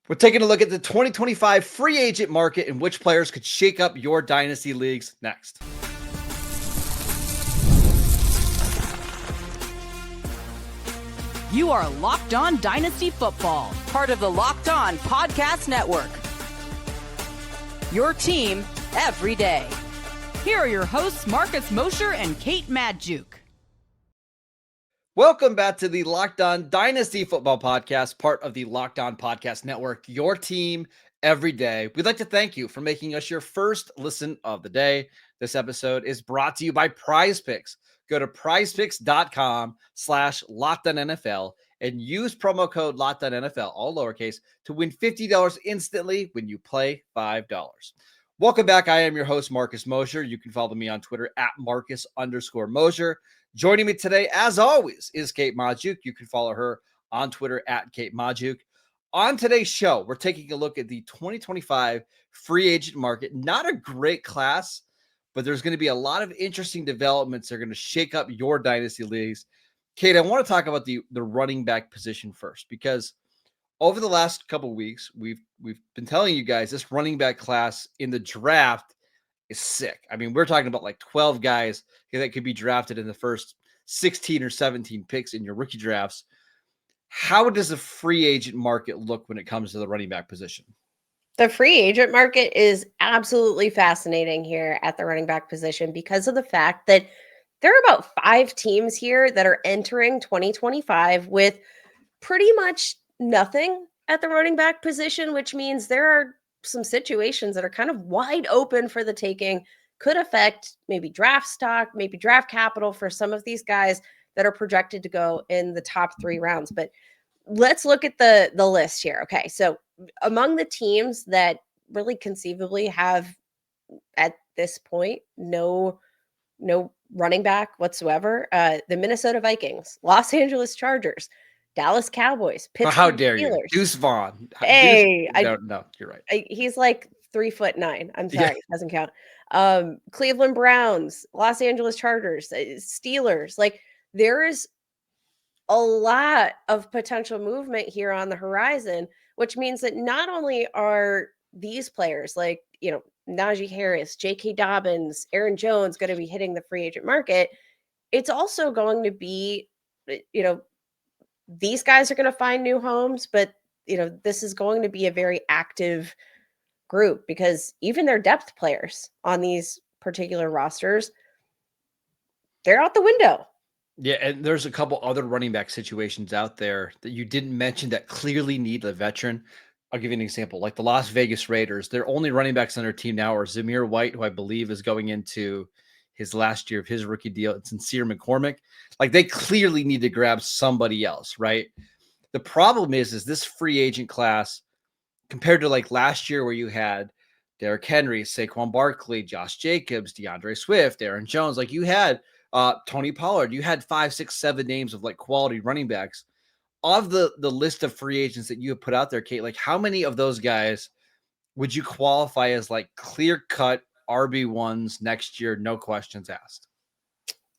We're taking a look at the 2025 free agent market and which players could shake up your dynasty leagues next. You are Locked On Dynasty Football, part of the Locked On Podcast Network. Your team every day. Here are your hosts, Marcus Mosher and Kate Madjuk. Welcome back to the Locked On Dynasty Football Podcast, part of the Locked On Podcast Network, your team every day. We'd like to thank you for making us your first listen of the day. This episode is brought to you by PrizePicks. Go to prizepicks.com/LockedOnNFL and use promo code LockedOnNFL, all lowercase, to win $50 instantly when you play $5. Welcome back. I am your host, Marcus Mosher. You can follow me on Twitter at Marcus_Mosher. Joining me today, as always, is Kate Madjuk. You can follow her on Twitter at Kate Madjuk. On today's show, we're taking a look at the 2025 free agent market. Not a great class, but there's going to be a lot of interesting developments that are going to shake up your dynasty leagues. Kate, I want to talk about the running back position first, because over the last couple of weeks, we've been telling you guys this running back class in the draft is sick. I mean, we're talking about like 12 guys that could be drafted in the first 16 or 17 picks in your rookie drafts. How does the free agent market look when it comes to the running back position? The free agent market is absolutely fascinating here at the running back position because of the fact that there are about 5 teams here that are entering 2025 with pretty much nothing at the running back position, which means there are some situations that are kind of wide open for the taking, could affect maybe draft stock, maybe draft capital for some of these guys that are projected to go in the top 3 rounds. But let's look at the list here. Okay, so among the teams that really conceivably have at this point no running back whatsoever, the Minnesota Vikings, Los Angeles Chargers, Dallas Cowboys, Pittsburgh How dare Steelers. you? Deuce Vaughn. Hey, no, you're right. He's like 3'9". I'm sorry, Yeah. it doesn't count. Cleveland Browns, Los Angeles Chargers, Steelers. Like, there is a lot of potential movement here on the horizon, which means that not only are these players like, Najee Harris, J.K. Dobbins, Aaron Jones going to be hitting the free agent market, it's also going to be, these guys are going to find new homes, but this is going to be a very active group because even their depth players on these particular rosters, they're out the window. Yeah, and there's a couple other running back situations out there that you didn't mention that clearly need a veteran. I'll give you an example, like the Las Vegas Raiders. Their only running backs on their team now are Zamir White, who I believe is going into his last year of his rookie deal. It's Sincere McCormick. Like, they clearly need to grab somebody else, right? The problem is this free agent class, compared to like last year where you had Derrick Henry, Saquon Barkley, Josh Jacobs, DeAndre Swift, Aaron Jones, like you had Tony Pollard, you had 5, 6, 7 names of like quality running backs. Of the list of free agents that you have put out there, Kate, like how many of those guys would you qualify as like clear-cut RB1s next year, no questions asked?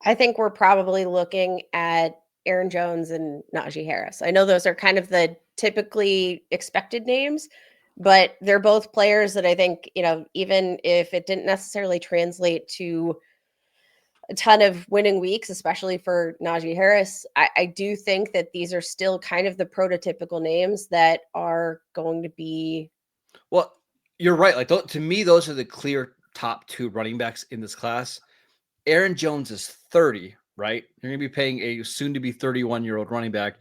I think we're probably looking at Aaron Jones and Najee Harris. I know those are kind of the typically expected names, but they're both players that I think, even if it didn't necessarily translate to a ton of winning weeks, especially for Najee Harris, I do think that these are still kind of the prototypical names that are going to be. Well, you're right. Like, to me, those are the clear top 2 running backs in this class. Aaron Jones is 30, right? You're going to be paying a soon-to-be 31-year-old running back.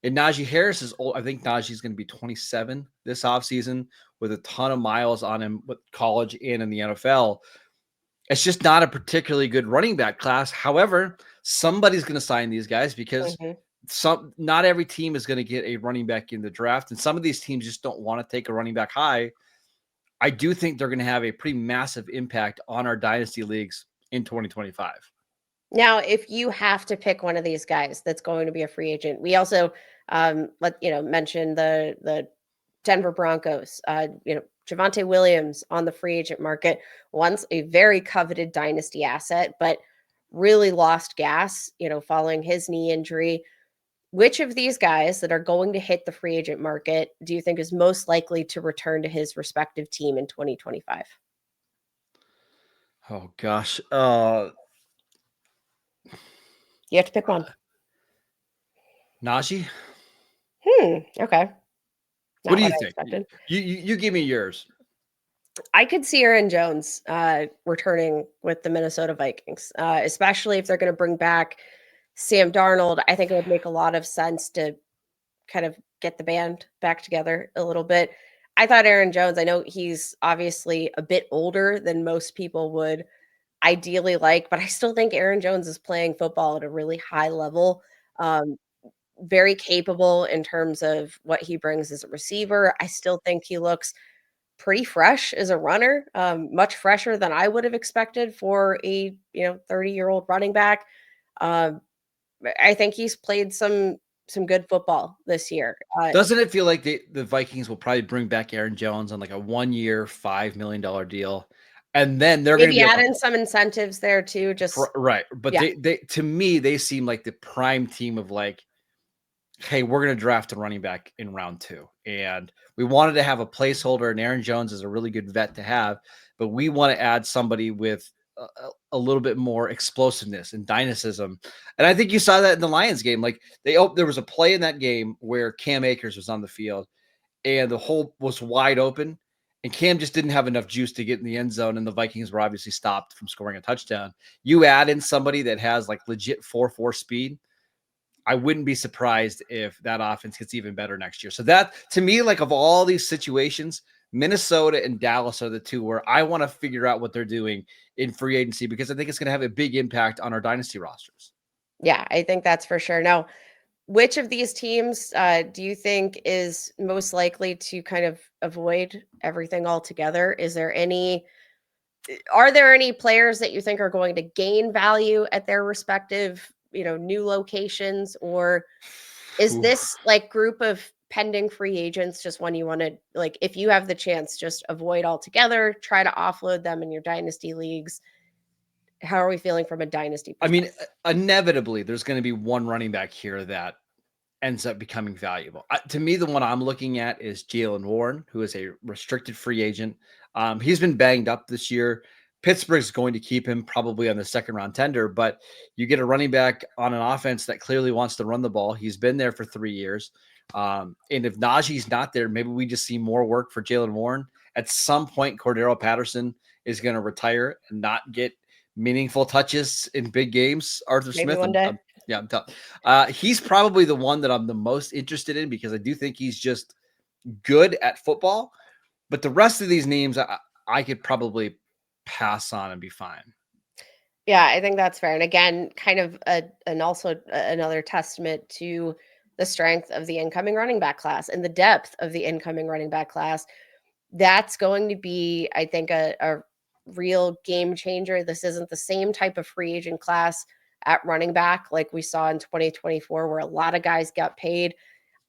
And Najee Harris is old. I think Najee's going to be 27 this offseason with a ton of miles on him with college and in the NFL. It's just not a particularly good running back class. However, somebody's going to sign these guys because not every team is going to get a running back in the draft. And some of these teams just don't want to take a running back high. I do think they're going to have a pretty massive impact on our dynasty leagues in 2025. Now, if you have to pick one of these guys that's going to be a free agent, we also mention the Denver Broncos, Javonte Williams on the free agent market, once a very coveted dynasty asset, but really lost gas, following his knee injury. which of these guys that are going to hit the free agent market do you think is most likely to return to his respective team in 2025? Oh gosh. You have to pick one. Najee? Okay. What Not do you what I think? expected. You give me yours. I could see Aaron Jones returning with the Minnesota Vikings, especially if they're going to bring back Sam Darnold. I think it would make a lot of sense to kind of get the band back together a little bit. I thought Aaron Jones, I know he's obviously a bit older than most people would ideally like, but I still think Aaron Jones is playing football at a really high level. Very capable in terms of what he brings as a receiver. I still think he looks pretty fresh as a runner, much fresher than I would have expected for a 30-year-old running back. Um, I think he's played some good football this year. Doesn't it feel like the Vikings will probably bring back Aaron Jones on like a 1-year, $5 million deal, and then they're going to Maybe be add in some incentives there too. right? But yeah. they to me they seem like the prime team of like, hey, we're going to draft a running back in round 2, and we wanted to have a placeholder, and Aaron Jones is a really good vet to have, but we want to add somebody with a little bit more explosiveness and dynamism. And I think you saw that in the Lions game. Like there was a play in that game where Cam Akers was on the field and the hole was wide open and Cam just didn't have enough juice to get in the end zone. And the Vikings were obviously stopped from scoring a touchdown. You add in somebody that has like legit 4.4 speed. I wouldn't be surprised if that offense gets even better next year. So that, to me, like of all these situations, Minnesota and Dallas are the two where I want to figure out what they're doing in free agency because I think it's going to have a big impact on our dynasty rosters. Yeah, I think that's for sure. Now, which of these teams do you think is most likely to kind of avoid everything altogether? Are there any players that you think are going to gain value at their respective, new locations, or is this like group of pending free agents just one you want to, like, if you have the chance, just avoid altogether, try to offload them in your dynasty leagues? How are we feeling from a dynasty perspective? I mean, inevitably, there's going to be one running back here that ends up becoming valuable. To me, the one I'm looking at is Jaylen Warren, who is a restricted free agent. He's been banged up this year. Pittsburgh's going to keep him probably on the second round tender, but you get a running back on an offense that clearly wants to run the ball. He's been there for 3 years. And if Najee's not there, maybe we just see more work for Jaylen Warren. At some point, Cordero Patterson is going to retire and not get meaningful touches in big games. Arthur Maybe Smith, one day. I'm tough. He's probably the one that I'm the most interested in because I do think he's just good at football. But the rest of these names, I could probably pass on and be fine. Yeah, I think that's fair. And again, kind of and also another testament to the strength of the incoming running back class and the depth of the incoming running back class. That's going to be, I think, a real game changer. This isn't the same type of free agent class at running back like we saw in 2024, where a lot of guys got paid.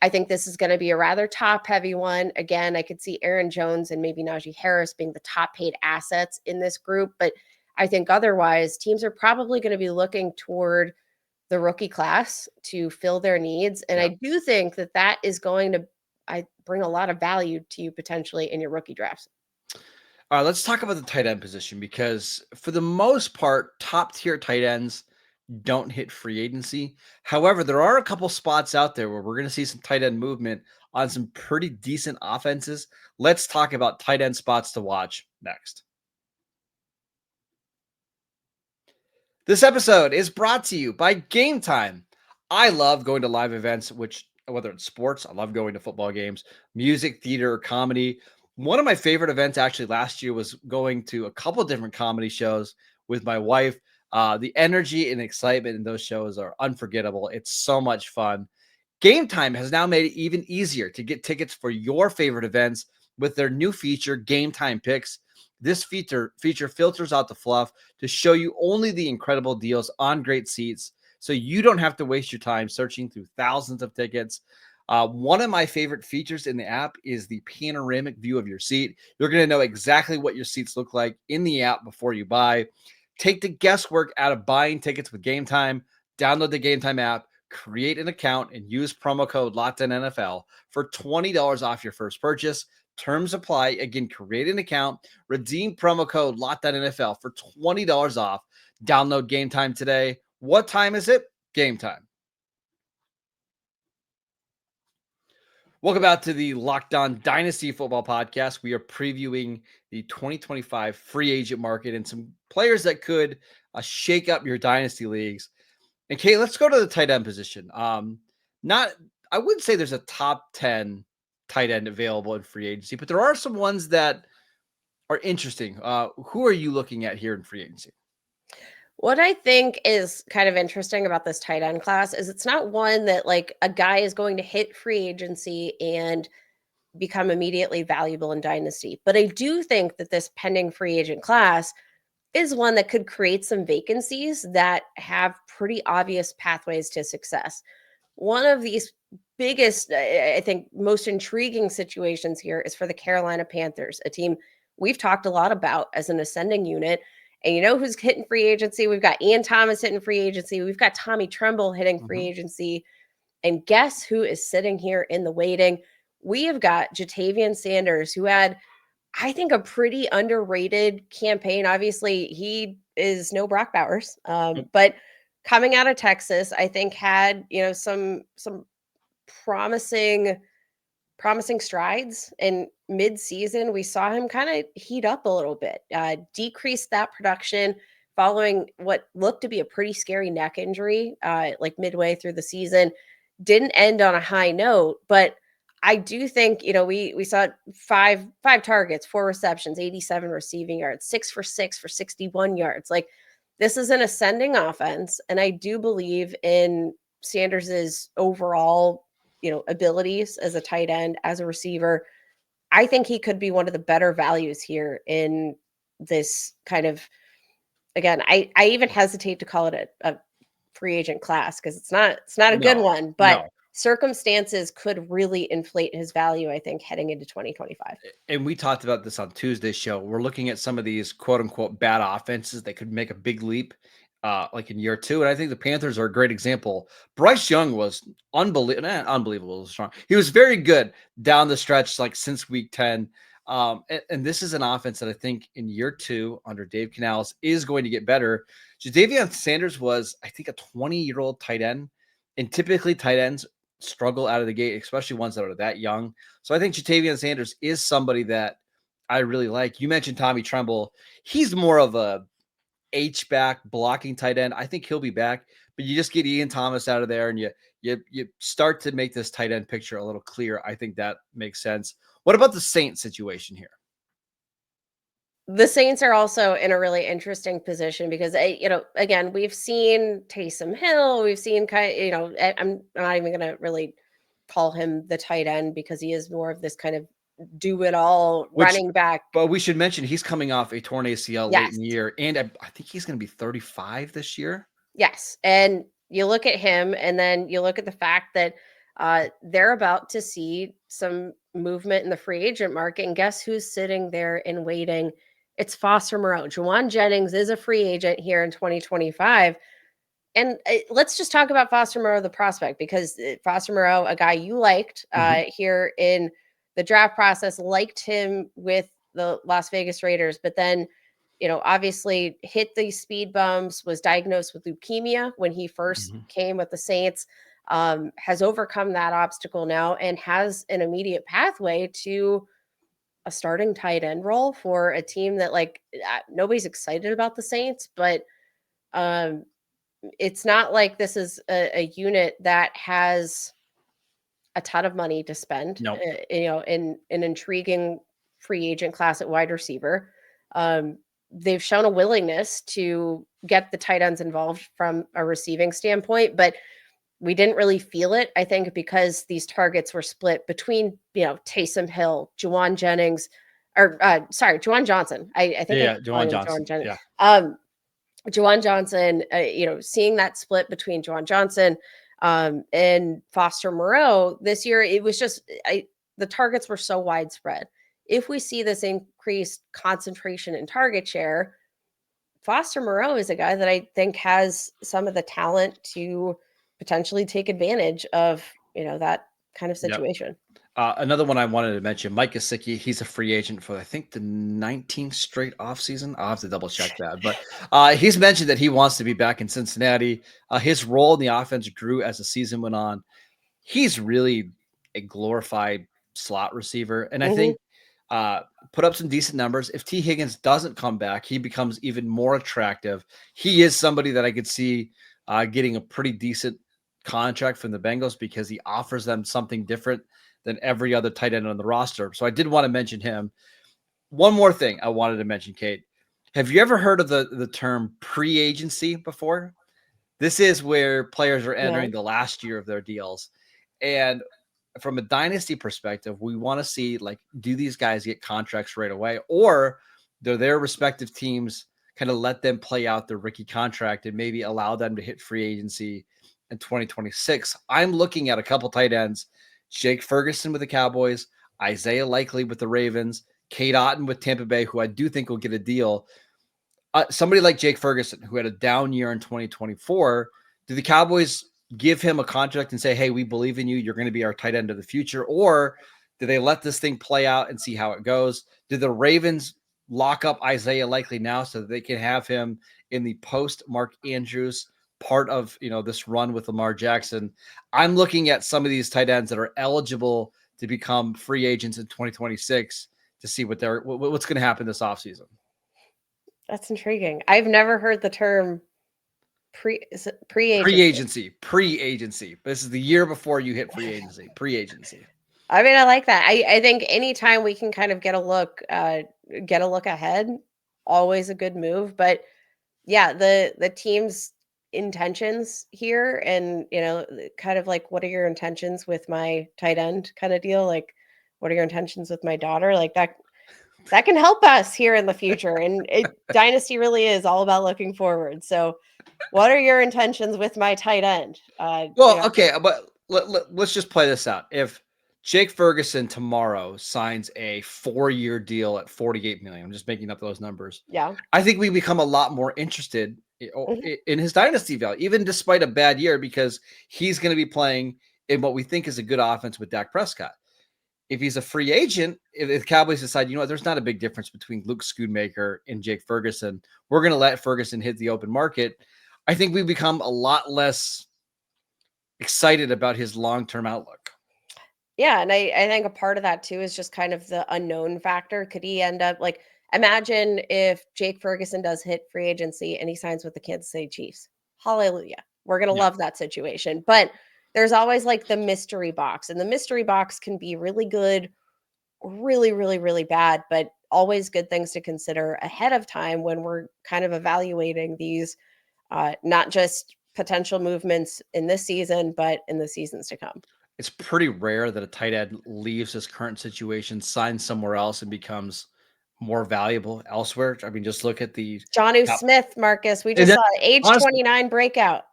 I think this is going to be a rather top heavy one. Again, I could see Aaron Jones and maybe Najee Harris being the top paid assets in this group. But I think otherwise, teams are probably going to be looking toward the rookie class to fill their needs. And I do think that is going to bring a lot of value to you potentially in your rookie drafts. All right, let's talk about the tight end position because for the most part, top tier tight ends don't hit free agency. However, there are a couple spots out there where we're going to see some tight end movement on some pretty decent offenses. Let's talk about tight end spots to watch next. This episode is brought to you by Gametime. I love going to live events, whether it's sports, I love going to football games, music, theater, comedy. One of my favorite events actually last year was going to a couple different comedy shows with my wife. The energy and excitement in those shows are unforgettable. It's so much fun. Gametime has now made it even easier to get tickets for your favorite events with their new feature, Gametime Picks. This feature filters out the fluff to show you only the incredible deals on great seats, so you don't have to waste your time searching through thousands of tickets. One of my favorite features in the app is the panoramic view of your seat. You're going to know exactly what your seats look like in the app before you buy. Take the guesswork out of buying tickets with Gametime. Download the Gametime app, create an account and use promo code LOCKEDONNFL for $20 off your first purchase. Terms apply. Again, create an account, redeem promo code LOCKEDONNFL for $20 off. Download Gametime today. What time is it? Gametime. Welcome back to the Locked On Dynasty Football Podcast. We are previewing the 2025 free agent market and some players that could shake up your dynasty leagues. And Kate, let's go to the tight end position. I wouldn't say there's a top 10 tight end available in free agency, but there are some ones that are interesting. Who are you looking at here in free agency? What I think is kind of interesting about this tight end class is it's not one that like a guy is going to hit free agency and become immediately valuable in dynasty. But I do think that this pending free agent class is one that could create some vacancies that have pretty obvious pathways to success. One of these biggest, I think, most intriguing situations here is for the Carolina Panthers, a team we've talked a lot about as an ascending unit. And you know who's hitting free agency? We've got Ian Thomas hitting free agency. We've got Tommy Tremble hitting free agency. And guess who is sitting here in the waiting? We have got Jatavian Sanders, who had, I think, a pretty underrated campaign. Obviously, he is no Brock Bowers, but coming out of Texas, I think had, some promising strides. In mid-season, we saw him kind of heat up a little bit, decreased that production following what looked to be a pretty scary neck injury, like midway through the season. Didn't end on a high note, but I do think, we saw five targets, 4 receptions, 87 receiving yards, 6 for 6 for 61 yards. Like, this is an ascending offense, and I do believe in Sanders's overall abilities as a tight end, as a receiver. I think he could be one of the better values here in this kind of, again, I even hesitate to call it a free agent class because it's not a good one, but circumstances could really inflate his value, I think, heading into 2025. And we talked about this on Tuesday's show. We're looking at some of these quote unquote bad offenses that could make a big leap like in year 2. And I think the Panthers are a great example. Bryce Young was unbelievable strong. He was very good down the stretch, like since week 10. And this is an offense that I think in year 2 under Dave Canales is going to get better. Jatavian Sanders was, I think, a 20-year-old tight end. And typically tight ends struggle out of the gate, especially ones that are that young. So I think Jatavian Sanders is somebody that I really like. You mentioned Tommy Tremble. He's more of a H-back blocking tight end. I think he'll be back, but you just get Ian Thomas out of there and you start to make this tight end picture a little clearer. I think that makes sense. What about the Saints situation here? The Saints are also in a really interesting position because, again, we've seen Taysom Hill. We've seen I'm not even going to really call him the tight end because he is more of this kind of do-it-all running back. But we should mention he's coming off a torn ACL late in the year, and I think he's going to be 35 this year. Yes, and you look at him, and then you look at the fact that they're about to see some movement in the free agent market, and guess who's sitting there and waiting? It's Foster Moreau. Juwan Jennings is a free agent here in 2025. And let's just talk about Foster Moreau, the prospect, because Foster Moreau, a guy you liked here in the draft process, liked him with the Las Vegas Raiders, but then, obviously hit these speed bumps, was diagnosed with leukemia when he first came with the Saints, has overcome that obstacle now and has an immediate pathway to a starting tight end role for a team that nobody's excited about the Saints, but it's not like this is a unit that has a ton of money to spend, in an intriguing free agent class at wide receiver. They've shown a willingness to get the tight ends involved from a receiving standpoint, but we didn't really feel it, I think, because these targets were split between, Taysom Hill, Juwan Jennings, Juwan Johnson. I think Juwan Johnson. Jennings. Juwan Johnson, seeing that split between Juwan Johnson and Foster Moreau this year, it was just the targets were so widespread. If we see this increased concentration in target share, Foster Moreau is a guy that I think has some of the talent to potentially take advantage of, that kind of Yep. situation. Another one I wanted to mention, Mike Gesicki, he's a free agent for, I think, the 19th straight offseason. I'll have to double check that. But he's mentioned that he wants to be back in Cincinnati. His role in the offense grew as the season went on. He's really a glorified slot receiver. And I think put up some decent numbers. If T. Higgins doesn't come back, he becomes even more attractive. He is somebody that I could see getting a pretty decent contract from the Bengals because he offers them something different than every other tight end on the roster. So I did want to mention him. One more thing I wanted to mention, Kate. Have you ever heard of the term pre-agency before? This is where players are entering the last year of their deals. And from a dynasty perspective, we want to see, like, do these guys get contracts right away, or do their respective teams kind of let them play out their rookie contract and maybe allow them to hit free agency in 2026? I'm looking at a couple tight ends, Jake Ferguson with the Cowboys, Isaiah Likely with the Ravens, Cade Otton with Tampa Bay, who I do think will get a deal. Somebody like Jake Ferguson, who had a down year in 2024, do the Cowboys give him a contract and say, hey, we believe in you, you're going to be our tight end of the future? Or do they let this thing play out and see how it goes? Do the Ravens lock up Isaiah Likely now so that they can have him in the post Mark Andrews part of, this run with Lamar Jackson? I'm looking at some of these tight ends that are eligible to become free agents in 2026 to see what's going to happen this offseason. That's intriguing. I've never heard the term pre-agency. Pre-agency. This is the year before you hit free agency. Pre-agency. I mean, I like that. I think anytime we can kind of get a look ahead, always a good move. But yeah, the team's intentions here, and kind of like, what are your intentions with my tight end kind of deal? Like, what are your intentions with my daughter? Like that can help us here in the future. And Dynasty really is all about looking forward. So what are your intentions with my tight end? Okay, but let's just play this out. If Jake Ferguson tomorrow signs a 4-year deal at $48 million, I'm just making up those numbers. Yeah. I think we become a lot more interested in his dynasty value, even despite a bad year, because he's going to be playing in what we think is a good offense with Dak Prescott. If he's a free agent, if the Cowboys decide, there's not a big difference between Luke Schoonmaker and Jake Ferguson, we're going to let Ferguson hit the open market. I think we become a lot less excited about his long-term outlook. Yeah, and I think a part of that too is just kind of the unknown factor. Could he end up, like, imagine if Jake Ferguson does hit free agency and he signs with the Kansas City Chiefs. Hallelujah. We're going to love that situation. But there's always like the mystery box, and the mystery box can be really good, really, really, really bad, but always good things to consider ahead of time when we're kind of evaluating these, not just potential movements in this season, but in the seasons to come. It's pretty rare that a tight end leaves his current situation, signs somewhere else, and becomes more valuable elsewhere. I mean, just look at the Jonnu Smith, Marcus. We just saw age 29 breakout.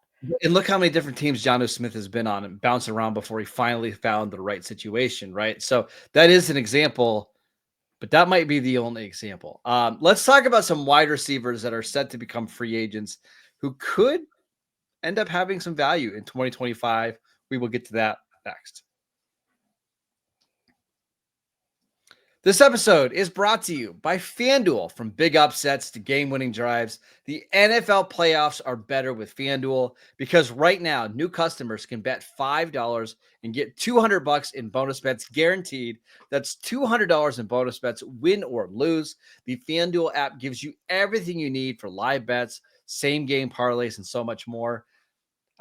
And look how many different teams Jonnu Smith has been on and bounced around before he finally found the right situation, right? So that is an example, but that might be the only example. Let's talk about some wide receivers that are set to become free agents who could end up having some value in 2025. We will get to that next. This episode is brought to you by FanDuel. From big upsets to game-winning drives, the NFL playoffs are better with FanDuel, because right now new customers can bet $5 and get $200 in bonus bets guaranteed. That's $200 in bonus bets, win or lose. The FanDuel app gives you everything you need for live bets, same-game parlays, and so much more.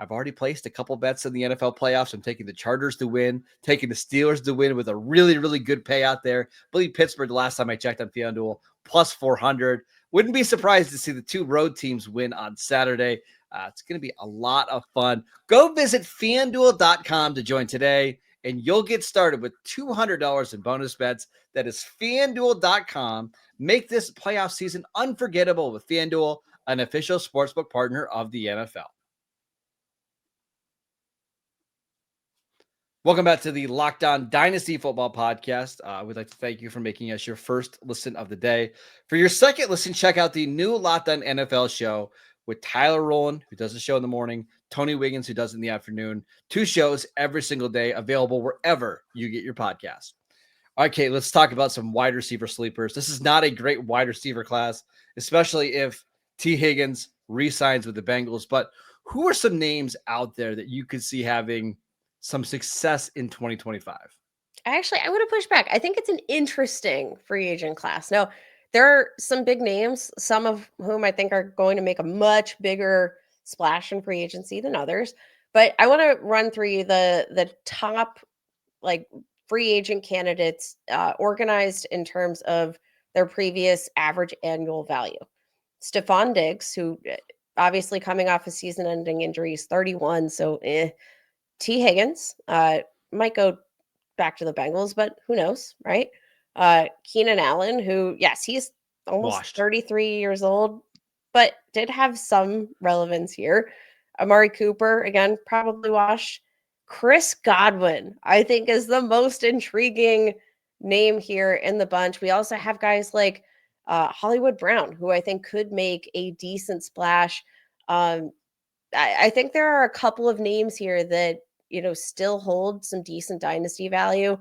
I've already placed a couple bets in the NFL playoffs. I'm taking the Chargers to win, taking the Steelers to win with a really, really good payout there. I believe Pittsburgh, the last time I checked on FanDuel, plus 400. Wouldn't be surprised to see the two road teams win on Saturday. It's going to be a lot of fun. Go visit FanDuel.com to join today, and you'll get started with $200 in bonus bets. That is FanDuel.com. Make this playoff season unforgettable with FanDuel, an official sportsbook partner of the NFL. Welcome back to the Locked On Dynasty Football Podcast. We'd like to thank you for making us your first listen of the day. For your second listen, check out the new Locked On NFL show with Tyler Rowland, who does the show in the morning, Tony Wiggins, who does it in the afternoon. 2 shows every single day, available wherever you get your podcast. All right, Kate, let's talk about some wide receiver sleepers. This is not a great wide receiver class, especially if T. Higgins re-signs with the Bengals. But who are some names out there that you could see having some success in 2025? Actually, I would have pushed back. I think it's an interesting free agent class. Now, there are some big names, some of whom I think are going to make a much bigger splash in free agency than others. But I want to run through the top like free agent candidates organized in terms of their previous average annual value. Stephon Diggs, who obviously coming off a season-ending injury, is 31, so T. Higgins might go back to the Bengals, but who knows, right? Keenan Allen, who, yes, he's almost 33 years old, but did have some relevance here. Amari Cooper, again, probably washed. Chris Godwin, I think, is the most intriguing name here in the bunch. We also have guys like Hollywood Brown, who I think could make a decent splash. I think there are a couple of names here that, still hold some decent dynasty value.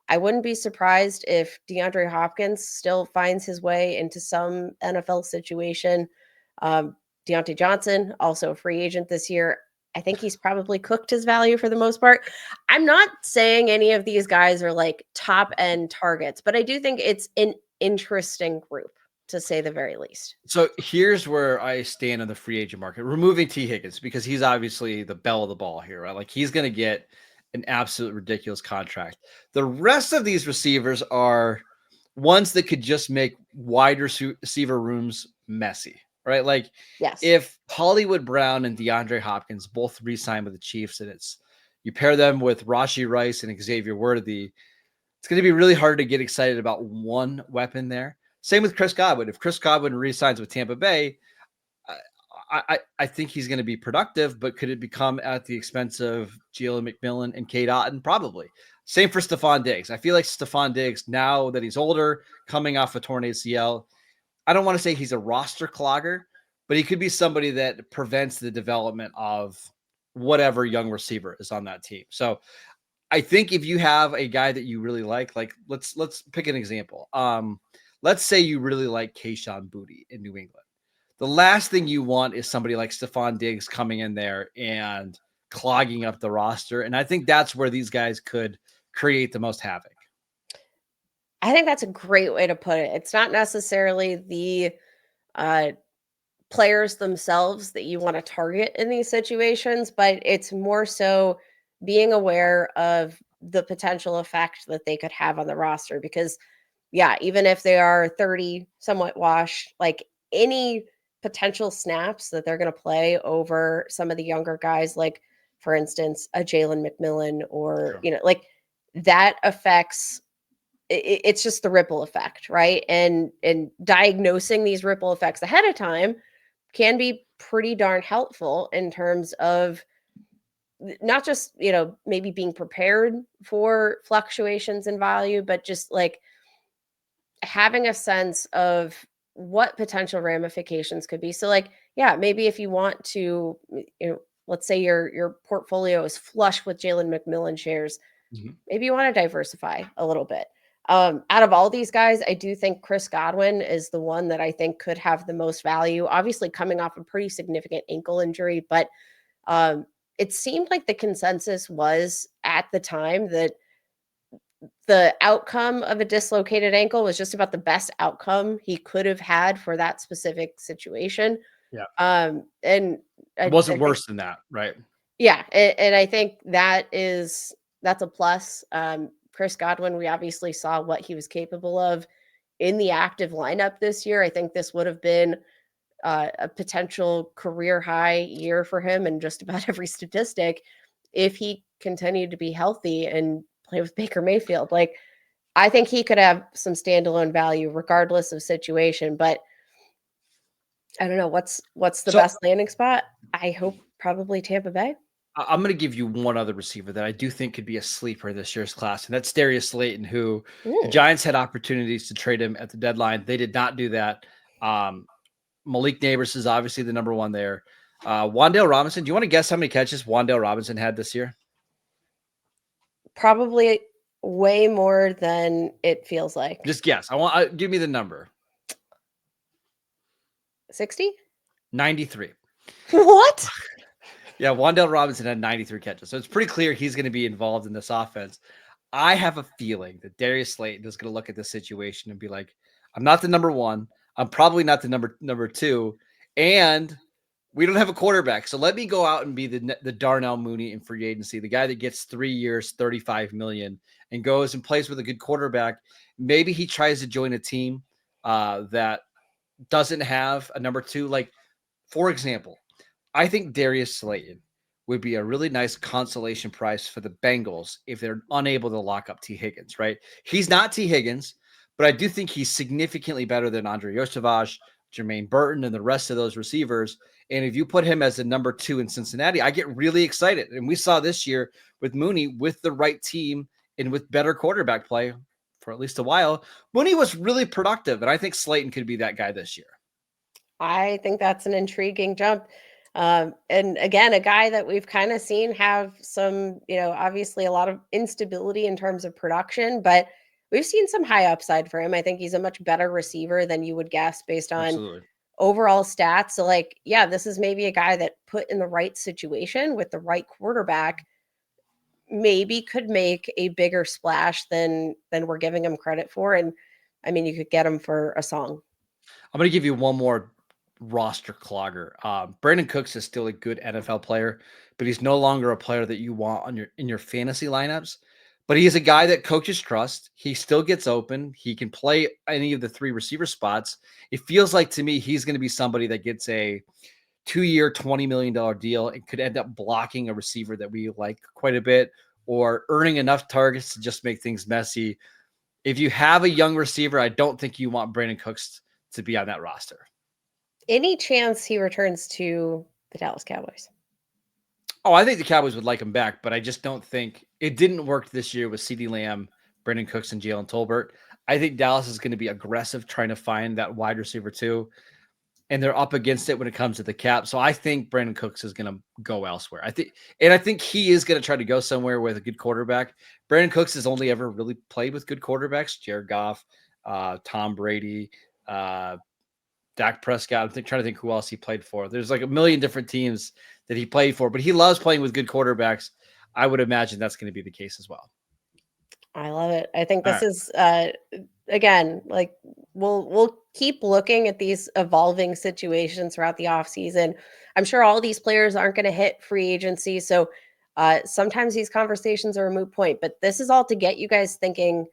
I wouldn't be surprised if DeAndre Hopkins still finds his way into some NFL situation. Deontay Johnson, also a free agent this year. I think he's probably cooked his value for the most part. I'm not saying any of these guys are like top end targets, but I do think it's an interesting group, to say the very least. So here's where I stand on the free agent market, removing T. Higgins, because he's obviously the belle of the ball here, right? Like he's going to get an absolute ridiculous contract. The rest of these receivers are ones that could just make wide receiver rooms messy, right? Like Yes. If Hollywood Brown and DeAndre Hopkins both re-sign with the Chiefs, and you pair them with Rashee Rice and Xavier Worthy, it's going to be really hard to get excited about one weapon there. Same with Chris Godwin. If Chris Godwin re-signs with Tampa Bay, I think he's going to be productive, but could it become at the expense of Jalen McMillan and Cade Otton? Probably. Same for Stephon Diggs. I feel like Stephon Diggs, now that he's older, coming off a torn ACL, I don't want to say he's a roster clogger, but he could be somebody that prevents the development of whatever young receiver is on that team. So I think if you have a guy that you really like let's pick an example. Let's say you really like Kayshon Boutte in New England. The last thing you want is somebody like Stephon Diggs coming in there and clogging up the roster. And I think that's where these guys could create the most havoc. I think that's a great way to put it. It's not necessarily the players themselves that you want to target in these situations, but it's more so being aware of the potential effect that they could have on the roster. Because, yeah, even if they are 30, somewhat washed, like any potential snaps that they're going to play over some of the younger guys, like, for instance, a Jalen McMillan or, Sure. Like that affects it's just the ripple effect, right? And diagnosing these ripple effects ahead of time can be pretty darn helpful in terms of not just, maybe being prepared for fluctuations in value, but just like having a sense of what potential ramifications could be. So like, yeah, maybe if you want to, let's say your portfolio is flush with Jalen McMillan shares, maybe you want to diversify a little bit. Out of all these guys, I do think Chris Godwin is the one that I think could have the most value, obviously coming off a pretty significant ankle injury, but it seemed like the consensus was at the time that the outcome of a dislocated ankle was just about the best outcome he could have had for that specific situation. Yeah. And it wasn't worse than that, right? Yeah. And I think that's a plus. Chris Godwin, we obviously saw what he was capable of in the active lineup this year. I think this would have been a potential career high year for him in just about every statistic if he continued to be healthy and play with Baker Mayfield. Like, I think he could have some standalone value regardless of situation, but I don't know what's the best landing spot. I hope probably Tampa Bay. I'm going to give you one other receiver that I do think could be a sleeper in this year's class, and that's Darius Slayton, who the Giants had opportunities to trade him at the deadline. They did not do that. Malik Neighbors is obviously the number one there. Wan'Dale Robinson. Do you want to guess how many catches Wan'Dale Robinson had this year? Probably way more than it feels like. Just guess. Give me the number. 60? 93. What? Yeah, Wan'Dale Robinson had 93 catches. So it's pretty clear he's going to be involved in this offense. I have a feeling that Darius Slayton is going to look at this situation and be like, I'm not the number one. I'm probably not the number two. And we don't have a quarterback. So let me go out and be the Darnell Mooney in free agency, the guy that gets 3 years, $35 million, and goes and plays with a good quarterback. Maybe he tries to join a team that doesn't have a number two. Like, for example, I think Darius Slayton would be a really nice consolation prize for the Bengals if they're unable to lock up T. Higgins, right? He's not T. Higgins, but I do think he's significantly better than Andre Yosevage, Jermaine Burton, and the rest of those receivers. And if you put him as a number two in Cincinnati, I get really excited. And we saw this year with Mooney, with the right team and with better quarterback play for at least a while, Mooney was really productive. And I think Slayton could be that guy this year. I think that's an intriguing jump. And again, a guy that we've kind of seen have some, obviously a lot of instability in terms of production, but we've seen some high upside for him. I think he's a much better receiver than you would guess based on overall stats. So this is maybe a guy that put in the right situation with the right quarterback, maybe could make a bigger splash than we're giving him credit for. And I mean, you could get him for a song. I'm going to give you one more roster clogger. Brandon Cooks is still a good NFL player, but he's no longer a player that you want in your fantasy lineups. But he is a guy that coaches trust. He still gets open. He can play any of the 3 receiver spots. It feels like to me he's going to be somebody that gets a 2-year, $20 million deal and could end up blocking a receiver that we like quite a bit or earning enough targets to just make things messy. If you have a young receiver, I don't think you want Brandon Cooks to be on that roster. Any chance he returns to the Dallas Cowboys? Oh, I think the Cowboys would like him back, but I just don't think it didn't work this year with CeeDee Lamb, Brandon Cooks, and Jalen Tolbert. I think Dallas is going to be aggressive trying to find that wide receiver too, and they're up against it when it comes to the cap. So I think Brandon Cooks is going to go elsewhere. I think he is going to try to go somewhere with a good quarterback. Brandon Cooks has only ever really played with good quarterbacks: Jared Goff, Tom Brady, Dak Prescott. I'm trying to think who else he played for. There's like a million different teams that he played for, but he loves playing with good quarterbacks. I would imagine that's going to be the case as well. I love it. I think this is, again, like we'll keep looking at these evolving situations throughout the offseason. I'm sure all these players aren't going to hit free agency. So sometimes these conversations are a moot point, but this is all to get you guys thinking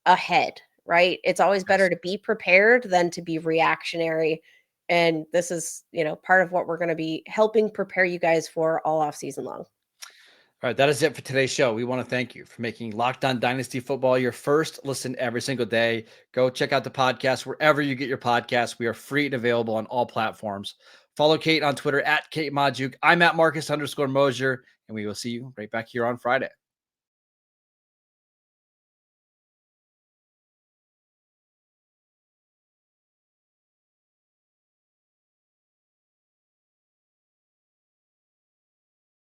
ahead, right? It's always better to be prepared than to be reactionary. And this is, part of what we're going to be helping prepare you guys for all off season long. All right, that is it for today's show. We want to thank you for making Locked On Dynasty Football your first listen every single day. Go check out the podcast wherever you get your podcasts. We are free and available on all platforms. Follow Kate on Twitter @KateModjuk. I'm at Marcus_Mosier, and we will see you right back here on Friday.